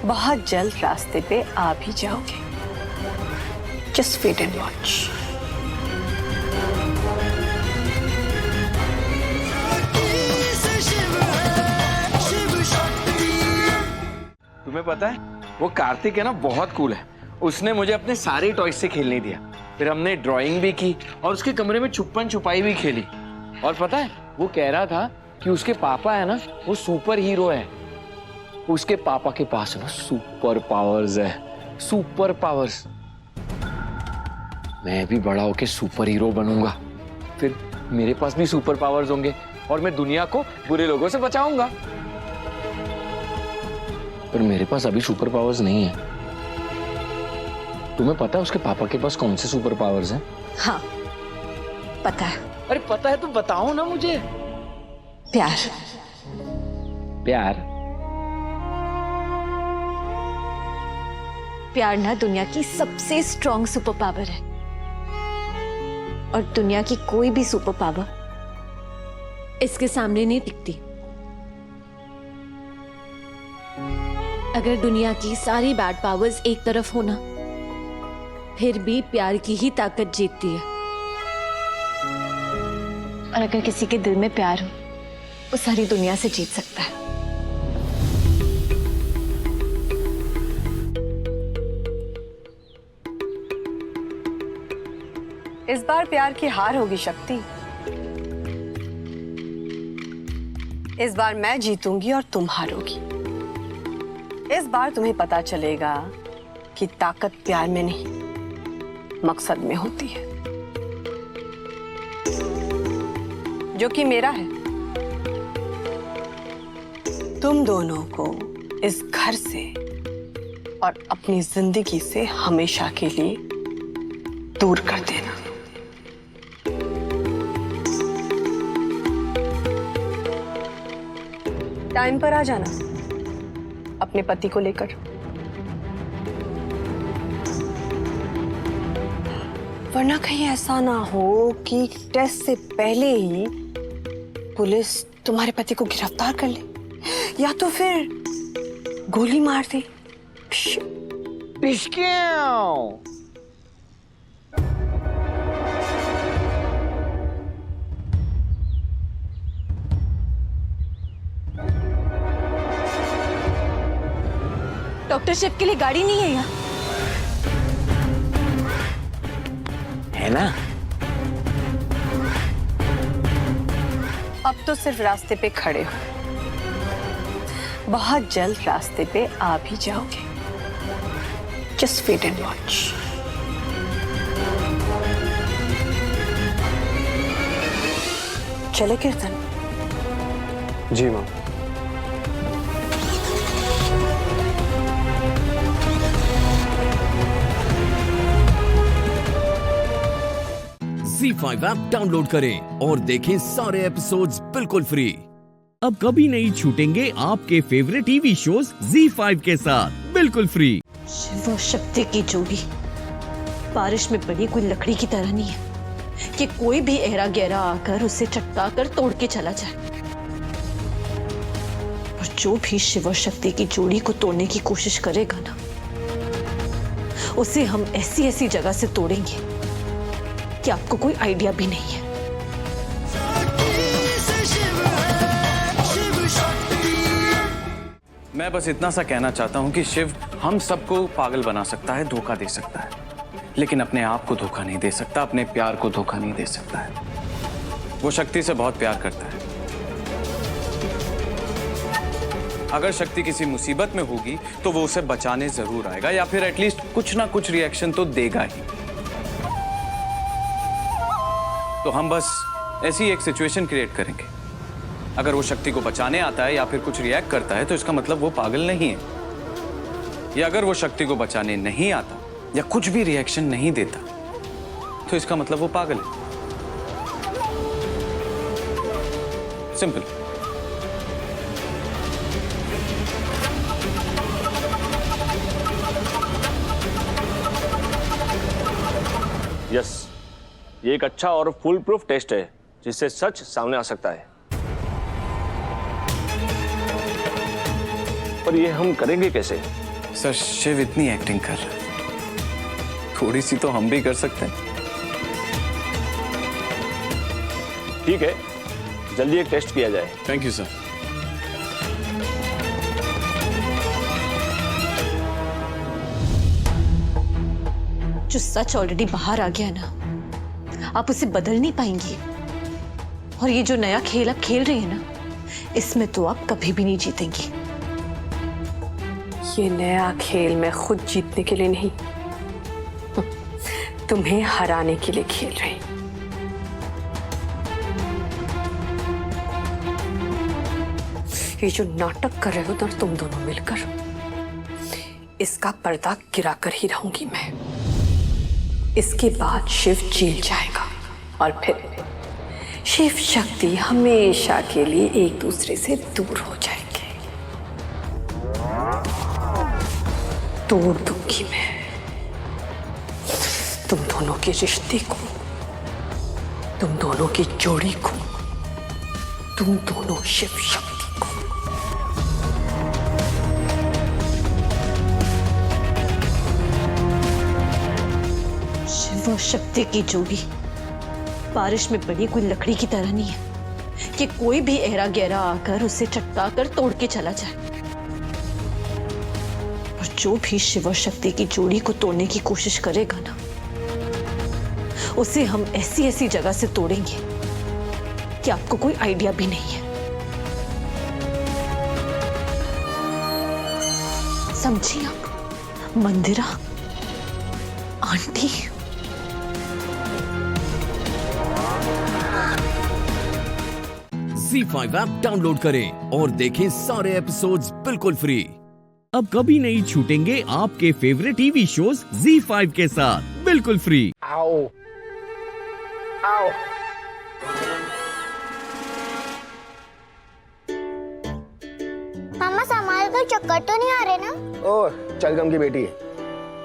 बहुत जल्द रास्ते पे आ भी जाओगे। Just wait and watch. तुम्हें पता है वो कार्तिक है ना, बहुत कूल है। उसने मुझे अपने सारे टॉयज से खेलने दिया, फिर हमने ड्राइंग भी की और उसके कमरे में छुपन छुपाई भी खेली। और पता है वो कह रहा था कि उसके पापा है ना वो सुपर हीरो है, उसके पापा के पास ना सुपर पावर्स है, सुपर पावर्स। मैं भी बड़ा होके सुपर हीरो बनूंगा, फिर मेरे पास भी सुपर पावर्स होंगे और मैं दुनिया को बुरे लोगों से बचाऊंगा। पर मेरे पास अभी सुपर पावर्स नहीं है। तुम्हें पता है उसके पापा के पास कौन से सुपर पावर्स हैं? हाँ पता है। अरे पता है तो बताओ ना मुझे। प्यार। प्यार? प्यार ना दुनिया की सबसे स्ट्रॉन्ग सुपर पावर है, और दुनिया की कोई भी सुपर पावर इसके सामने नहीं टिकती। अगर दुनिया की सारी बैड पावर्स एक तरफ हो ना, फिर भी प्यार की ही ताकत जीतती है। और अगर किसी के दिल में प्यार हो, वो सारी दुनिया से जीत सकता है। इस बार प्यार की हार होगी शक्ति। इस बार मैं जीतूंगी और तुम हारोगी। इस बार तुम्हें पता चलेगा कि ताकत प्यार में नहीं, मकसद में होती है, जो कि मेरा है। तुम दोनों को इस घर से और अपनी जिंदगी से हमेशा के लिए दूर कर देना। टाइम पर आ जाना अपने पति को लेकर, वरना कहीं ऐसा ना हो कि टेस्ट से पहले ही पुलिस तुम्हारे पति को गिरफ्तार कर ले, या तो फिर गोली मार दे। डॉक्टर शिव के लिए गाड़ी नहीं है यहाँ? है ना? अब तो सिर्फ रास्ते पे खड़े हो, बहुत जल्द रास्ते पे आ भी जाओगे। Just wait and watch. चले कीर्तन? जी माँ। ZEE5 ऐप डाउनलोड करें और देखें सारे एपिसोड्स बिल्कुल फ्री। अब कभी नहीं छूटेंगे आपके फेवरेट टीवी शोज ZEE5 के साथ बिल्कुल फ्री। शिव और शक्ति की जोड़ी बारिश में पड़ी कोई लकड़ी की तरह नहीं है कि कोई भी एहरा गहरा आकर उसे चटका कर तोड़ के चला जाए। और जो भी शिव और शक्ति की जोड़ी को तोड़ने की कोशिश करेगा ना, उसे हम ऐसी ऐसी जगह से तोड़ेंगे कि आपको कोई आइडिया भी नहीं है। मैं बस इतना सा कहना चाहता हूँ कि शिव हम सबको पागल बना सकता है, धोखा दे सकता है, लेकिन अपने आप को धोखा नहीं दे सकता, अपने प्यार को धोखा नहीं दे सकता है। वो शक्ति से बहुत प्यार करता है। अगर शक्ति किसी मुसीबत में होगी तो वो उसे बचाने जरूर आएगा, या फिर एटलीस्ट कुछ ना कुछ रिएक्शन तो देगा ही। तो हम बस ऐसी एक सिचुएशन क्रिएट करेंगे। अगर वो शक्ति को बचाने आता है या फिर कुछ रिएक्ट करता है तो इसका मतलब वो पागल नहीं है, या अगर वो शक्ति को बचाने नहीं आता या कुछ भी रिएक्शन नहीं देता तो इसका मतलब वो पागल है। सिंपल। यस, ये एक अच्छा और फुल प्रूफ टेस्ट है जिससे सच सामने आ सकता है। पर ये हम करेंगे कैसे? सर शिव इतनी एक्टिंग कर रहा है, थोड़ी सी तो हम भी कर सकते हैं। ठीक है, जल्दी एक टेस्ट किया जाए। Thank you sir. जो सच ऑलरेडी बाहर आ गया ना, आप उसे बदल नहीं पाएंगी। और ये जो नया खेल आप खेल रही है ना, इसमें तो आप कभी भी नहीं जीतेंगी। ये नया खेल मैं खुद जीतने के लिए नहीं, तुम्हें हराने के लिए खेल रही। ये जो नाटक कर रहे हो ना तुम दोनों मिलकर, इसका पर्दा गिराकर ही रहूंगी मैं। इसके बाद शिव जेल जाएगा और फिर शिव शक्ति हमेशा के लिए एक दूसरे से दूर हो जाएंगे। तोड़ दूंगी मैं तुम दोनों के रिश्ते को, तुम दोनों की जोड़ी को, तुम दोनों शिव शक्ति को। शिव और शक्ति की जोड़ी बारिश में पड़ी कोई लकड़ी की तरह नहीं है कि कोई भी एरा गहरा आकर उसे चटका कर तोड़ के चला जाए। और जो भी शिव और शक्ति की जोड़ी को तोड़ने की कोशिश करेगा ना, उसे हम ऐसी ऐसी जगह से तोड़ेंगे कि आपको कोई आइडिया भी नहीं है। समझिए आप? मंदिरा, आंटी, ZEE5 ऐप डाउनलोड करें और देखें सारे एपिसोड्स बिल्कुल फ्री। अब कभी नहीं छूटेंगे आपके फेवरेट टीवी शोज ZEE5 के साथ बिल्कुल फ्री। आओ आओ। मामा संभाल कर, चक्कर तो नहीं आ रहे ना? ओह चलगम की बेटी है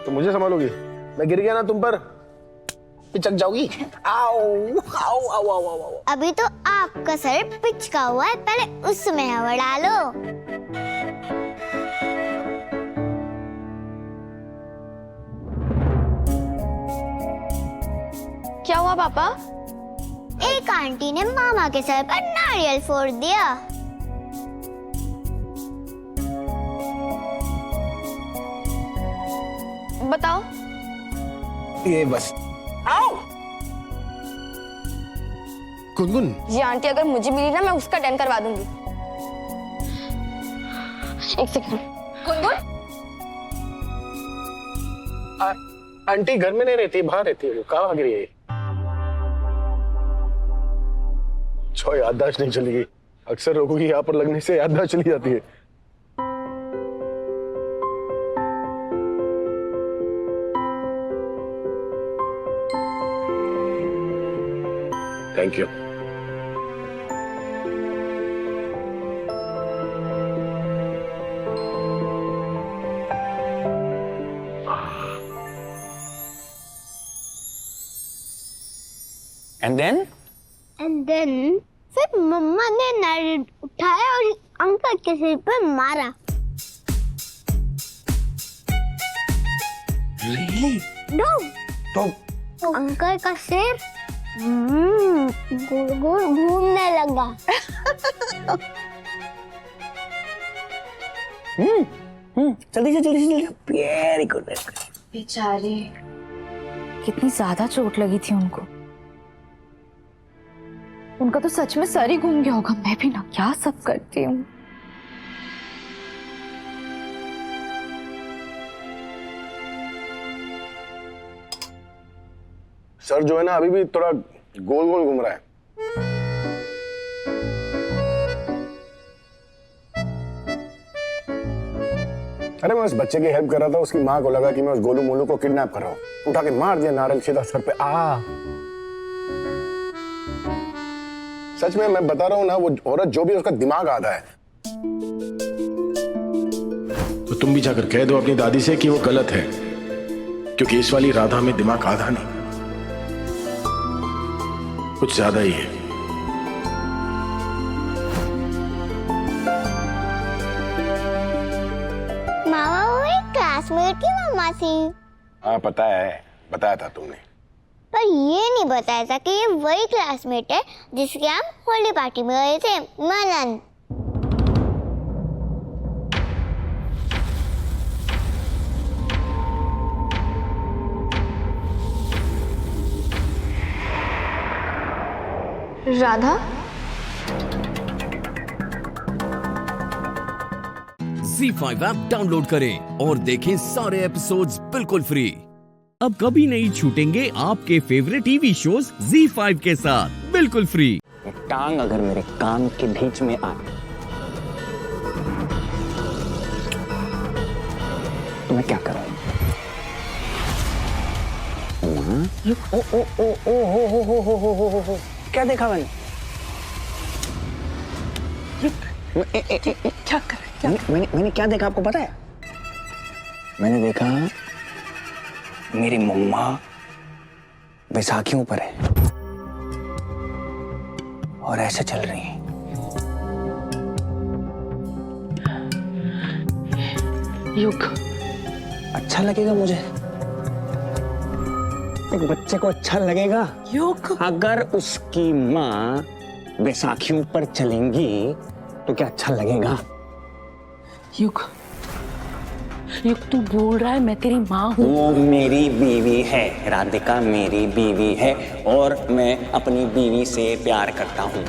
तो मुझे संभालोगी? मैं गिर गया ना तुम पर, पिचक जाओगी। आओ आओ आओ आओ आओ। अभी तो आपका सर पिचका हुआ है, पहले उसमें हवा डालो। क्या हुआ पापा? एक आंटी ने मामा के सर पर नारियल फोड़ दिया। बताओ। ये बस। आओ। गुनगुन, ये आंटी अगर मुझे मिली ना, मैं उसका डन करवा दूंगी। एक सेकंड। गुनगुन, आंटी घर में नहीं रहती, बाहर रहती है। कहाँ भाग रही है? छो याददाश्त नहीं चलेगी, अक्सर लोगों की यहाँ पर लगने से याददाश्त चली जाती है। Thank you. एंड देन फिर मम्मा ने नारियल उठाया और अंकल के सिर पर मारा। तो अंकल का सिर गोल गोल घूमने लगा। जल्दी से वेरी गुड। बेचारे, कितनी ज्यादा चोट लगी थी उनको। उनका तो सच में सर ही घूम गया होगा। मैं भी ना क्या सब करती हूँ। सर जो है ना अभी भी थोड़ा गोल गोल घूम रहा है। अरे मैं उस बच्चे की हेल्प कर रहा था, उसकी माँ को लगा कि मैं उस गोलू मोलू को किडनैप कर रहा हूँ, उठा के मार दिया नारियल सीधा सर पे। सच में मैं बता रहा हूँ ना, वो औरत जो भी उसका दिमाग आधा है। तो तुम भी जाकर कह दो अपनी दादी से कि वो गलत है, क्योंकि इस वाली राधा में दिमाग आधा नहीं। कुछ ज्यादा ही है। मामा वो एक क्लासमेट की मम्मा थी। हाँ पता है, बताया था तुमने। पर ये नहीं बताया था कि ये वही क्लासमेट है जिसके हम होली पार्टी में गए थे, मनन। राधा, Z5 ऐप डाउनलोड करें और देखें सारे एपिसोड्स बिल्कुल फ्री। अब कभी नहीं छूटेंगे आपके फेवरेट टीवी शोज Z5 के साथ बिल्कुल फ्री। टांग अगर मेरे कान के बीच में आए तो मैं क्या करूं? ओ ओ ओ ओ हो क्या देखा मैंने? क्या कर क्या? मैंने क्या देखा आपको पता है? मैंने देखा मेरी मम्मा बैसाखियों पर है और ऐसे चल रही है। युग अच्छा लगेगा मुझे? एक बच्चे को अच्छा लगेगा युग अगर उसकी माँ बैसाखियों पर चलेंगी तो क्या अच्छा लगेगा? युग तू बोल रहा है मैं तेरी माँ हूँ? वो मेरी बीवी है राधिका, मेरी बीवी है और मैं अपनी बीवी से प्यार करता हूँ।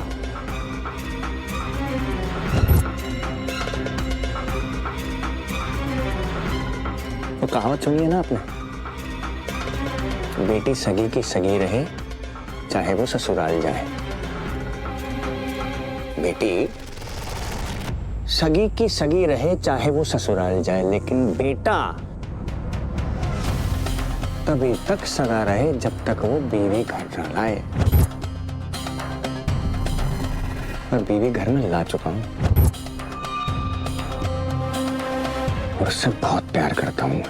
तो कहावत सुनी है ना आपने, बेटी सगी की सगी रहे चाहे वो ससुराल जाए। बेटी सगी की सगी रहे चाहे वो ससुराल जाए, लेकिन बेटा तभी तक सगा रहे जब तक वो बीवी घर न लाए। मैं बीवी घर में ला चुका हूं और उससे बहुत प्यार करता हूं।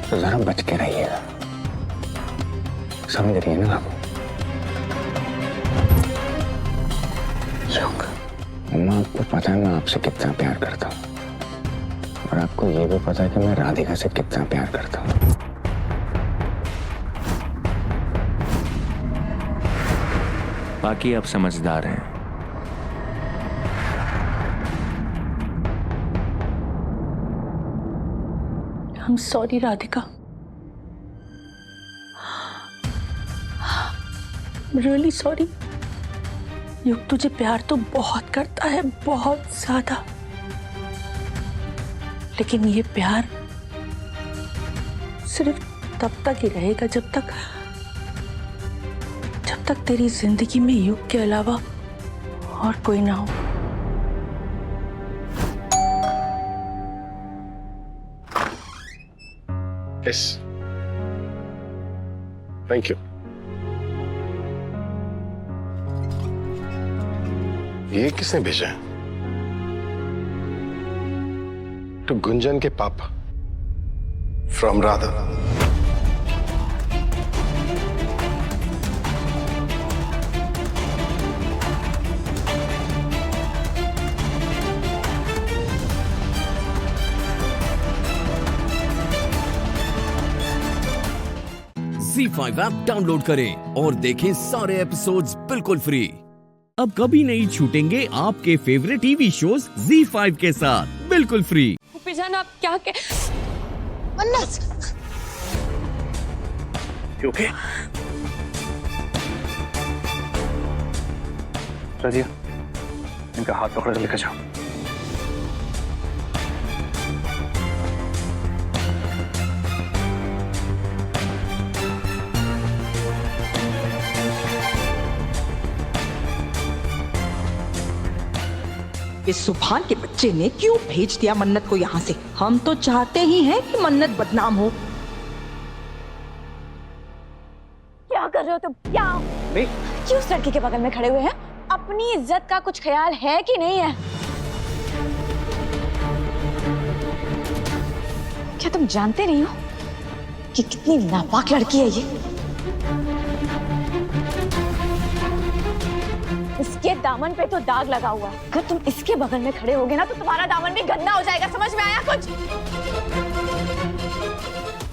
तो जरा बच के रहिएगा, समझ रही है ना आप? मम्मा आपको पता है मैं आपसे कितना प्यार करता हूँ और आपको ये भी पता है कि मैं राधिका से कितना प्यार करता हूँ। बाकी आप समझदार हैं। I'm sorry Radhika, really sorry। युग तुझे प्यार तो बहुत करता है, बहुत ज्यादा, लेकिन ये प्यार सिर्फ तब तक ही रहेगा जब तक तेरी जिंदगी में युग के अलावा और कोई ना हो। Yes. Thank you. ये किसने भेजा है? तो गुंजन के पापा from Radha. Z5 app download करें और देखें सारे एपिसोड्स बिल्कुल फ्री। अब कभी नहीं छूटेंगे आपके फेवरेट टीवी शोज Z5 के साथ बिल्कुल फ्री। जान आप क्या मन्नत, ओके रजिया, इनका हाथ पकड़ कर लेकर जाओ। इस सुभान के बच्चे ने क्यों भेज दिया मन्नत को यहाँ से? हम तो चाहते ही हैं कि मन्नत बदनाम हो। क्या कर रहे हो तुम? क्या क्यों उस लड़की के बगल में खड़े हुए हैं? अपनी इज्जत का कुछ ख्याल है कि नहीं है? क्या तुम जानते नहीं हो कि कितनी नापाक लड़की है ये। इसके दामन पे तो दाग लगा हुआ है। अगर तुम इसके बगल में खड़े होगे ना तो तुम्हारा दामन भी गंदा हो जाएगा। समझ में आया कुछ?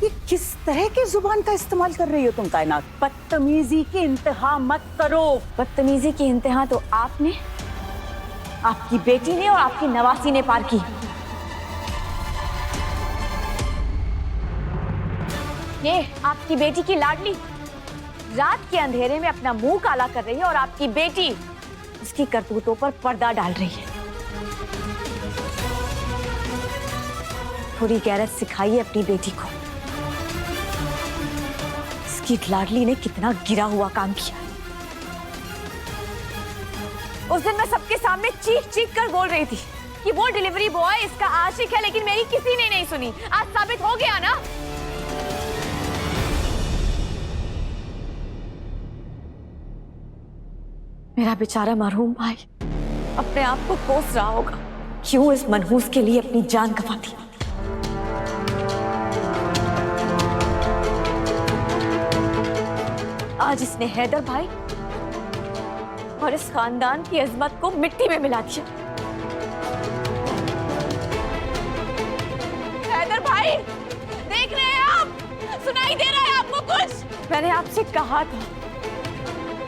ये किस तरह की जुबान का इस्तेमाल कर रही हो तुम कायनात? बदतमीजी की इंतहा मत करो। बदतमीजी की इंतहा तो आपने, आपकी बेटी ने और आपकी नवासी ने पार की। ये आपकी बेटी की लाडली रात के अंधेरे में अपना मुंह काला कर रही है और आपकी बेटी उसकी करतूतों पर पर्दा डाल रही है। थोड़ी गैरत सिखाइए अपनी बेटी को। इसकी लाडली ने कितना गिरा हुआ काम किया। उस दिन मैं सबके सामने चीख चीख कर बोल रही थी कि वो डिलीवरी बॉय इसका आशिक है, लेकिन मेरी किसी ने नहीं सुनी। आज साबित हो गया ना। मेरा बेचारा मरहूम भाई अपने आप को कोस रहा होगा, क्यों इस मनहूस के लिए अपनी जान गंवा दी। आज इसने हैदर भाई और इस खानदान की इज्जत को मिट्टी में मिला दिया। हैदर भाई, देख रहे हैं आप? सुनाई दे रहा है आपको कुछ? मैंने आपसे कहा था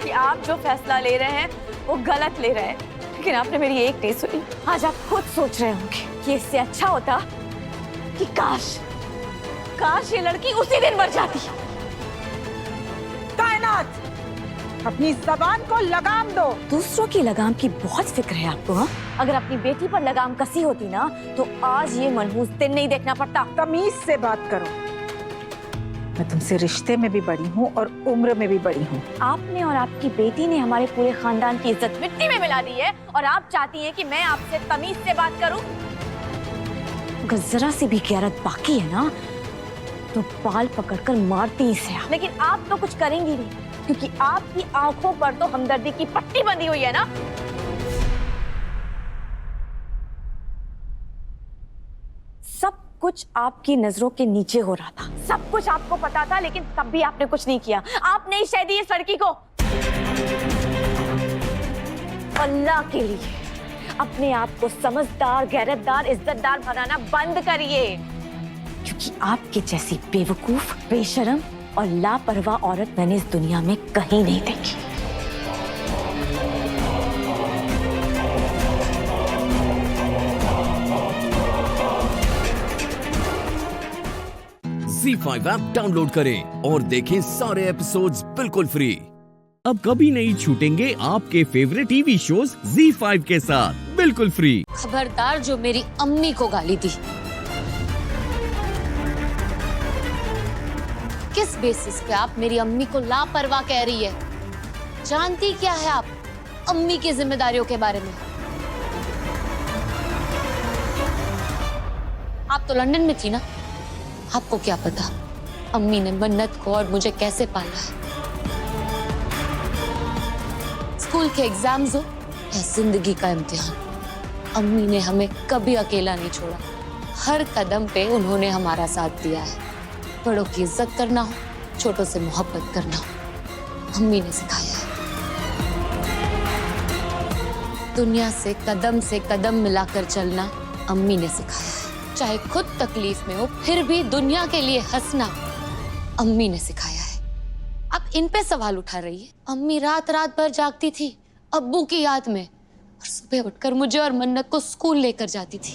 कि आप जो फैसला ले रहे हैं वो गलत ले रहे हैं, लेकिन आपने मेरी एक नहीं सुनी। आज आप खुद सोच रहे होंगे कि इससे अच्छा होता कि काश ये लड़की उसी दिन मर जाती। कायनात, अपनी जबान को लगाम दो। दूसरों की लगाम की बहुत फिक्र है आपको, हाँ? अगर अपनी बेटी पर लगाम कसी होती ना तो आज ये मनहूस दिन नहीं देखना पड़ता। तमीज से बात करो। मैं तुमसे रिश्ते में भी बड़ी हूँ और उम्र में भी बड़ी हूँ। आपने और आपकी बेटी ने हमारे पूरे खानदान की इज्जत मिट्टी में मिला दी है और आप चाहती हैं कि मैं आपसे तमीज से बात करूं? अगर जरा सी भी गैरत बाकी है ना तो बाल पकड़कर मारती ही से। लेकिन आप तो कुछ करेंगी नहीं, क्योंकि आपकी आंखों पर तो हमदर्दी की पट्टी बंधी हुई है ना। सब कुछ आपकी नजरों के नीचे हो रहा था, सब कुछ आपको पता था, लेकिन तब भी आपने कुछ नहीं किया। आपने ही शह दी इस लड़की को। अल्लाह के लिए अपने आप को समझदार, गैरतदार, इज्जतदार बनाना बंद करिए, क्योंकि आपके जैसी बेवकूफ, बेशरम और लापरवाह औरत मैंने इस दुनिया में कहीं नहीं देखी। ZEE5 ऐप डाउनलोड करें और देखें सारे एपिसोड्स बिल्कुल फ्री। अब कभी नहीं छूटेंगे आपके फेवरेट टीवी शोज ZEE5 के साथ बिल्कुल फ्री। खबरदार जो मेरी अम्मी को गाली दी। किस बेसिस पे आप मेरी अम्मी को लापरवाह कह रही है? जानती क्या है आप अम्मी की जिम्मेदारियों के बारे में? आप तो लंदन में थी ना, आपको क्या पता अम्मी ने मन्नत को और मुझे कैसे पाला है। स्कूल के एग्जाम्स हो या जिंदगी का इम्तिहान, अम्मी ने हमें कभी अकेला नहीं छोड़ा। हर कदम पे उन्होंने हमारा साथ दिया है। बड़ों की इज्जत करना हो, छोटों से मोहब्बत करना हो, अम्मी ने सिखाया है। दुनिया से कदम मिलाकर चलना अम्मी ने सिखाया है। चाहे खुद तकलीफ में हो फिर भी दुनिया के लिए हंसना अम्मी ने सिखाया है। आप इन पे सवाल उठा रही है। अम्मी रात रात भर जागती थी अब्बू की याद में, और सुबह उठकर मुझे और मन्नत को स्कूल लेकर जाती थी।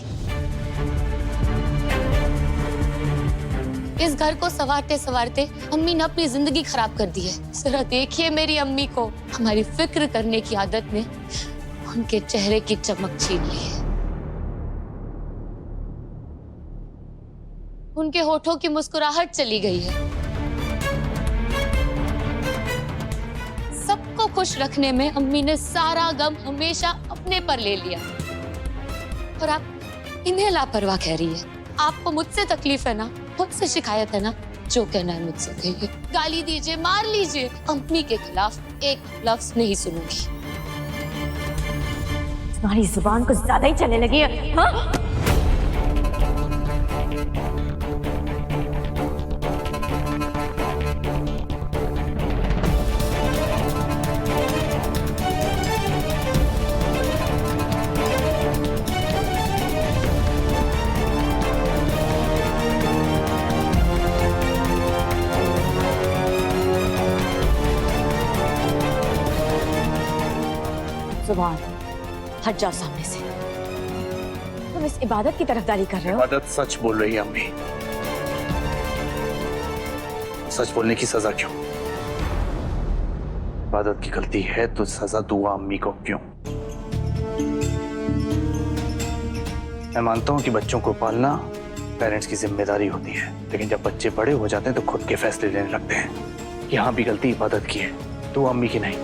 इस घर को संवारते संवारते अम्मी ने अपनी जिंदगी खराब कर दी है। जरा देखिए मेरी अम्मी को, हमारी फिक्र करने की आदत ने उनके चेहरे की चमक छीन ली है। उनके होठों की मुस्कुराहट चली गई है। सबको खुश रखने में अम्मी ने सारा गम हमेशा अपने पर ले लिया, और आप इन्हें लापरवाह कह रही है। आपको मुझसे तकलीफ है ना, मुझसे शिकायत है ना, जो कहना है मुझसे कहिए। गाली दीजिए, मार लीजिए, अम्मी के खिलाफ एक लफ्ज नहीं सुनूंगी। तुम्हारी जुबान कुछ ज्यादा ही चलने लगी है, हाँ? जुबान हट जाओ सामने से। तुम इस इबादत की तरफदारी कर रहे हो। इबादत सच बोल रही है अम्मी। सच बोलने की सजा क्यों? इबादत की गलती है तो सजा दूंगा अम्मी को क्यों? मैं मानता हूं कि बच्चों को पालना पेरेंट्स की जिम्मेदारी होती है, लेकिन जब बच्चे बड़े हो जाते हैं तो खुद के फैसले लेने लगते हैं। यहाँ भी गलती इबादत की है, तो अम्मी की नहीं।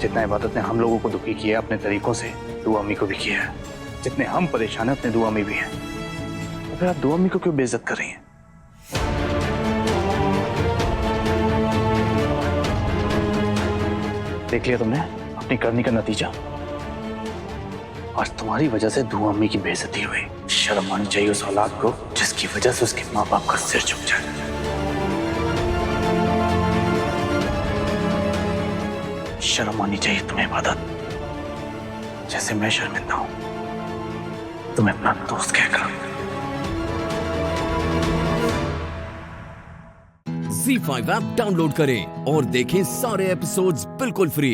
जितना इबादत ने हम लोगों को दुखी किया अपने तरीकों से, दुआ अम्मी को भी किया है। जितने हम परेशान हैं उतने दुआ अम्मी भी हैं। तो फिर आप दुआ अम्मी को क्यों बेइज्जत कर रही हैं? देख लिया तुमने अपनी करनी का नतीजा। आज तुम्हारी वजह से दुआ अम्मी की बेइज्जती हुई। शर्म आनी चाहिए उस औलाद को जिसकी वजह से उसके माँ बाप का सिर झुक जाए। शर्म आनी चाहिए तुम्हें इबादत, जैसे मैं शर्मिंदा हूं तुम्हें अपना दोस्त कहकर। ZEE5 ऐप डाउनलोड करें और देखें सारे एपिसोड्स बिल्कुल फ्री।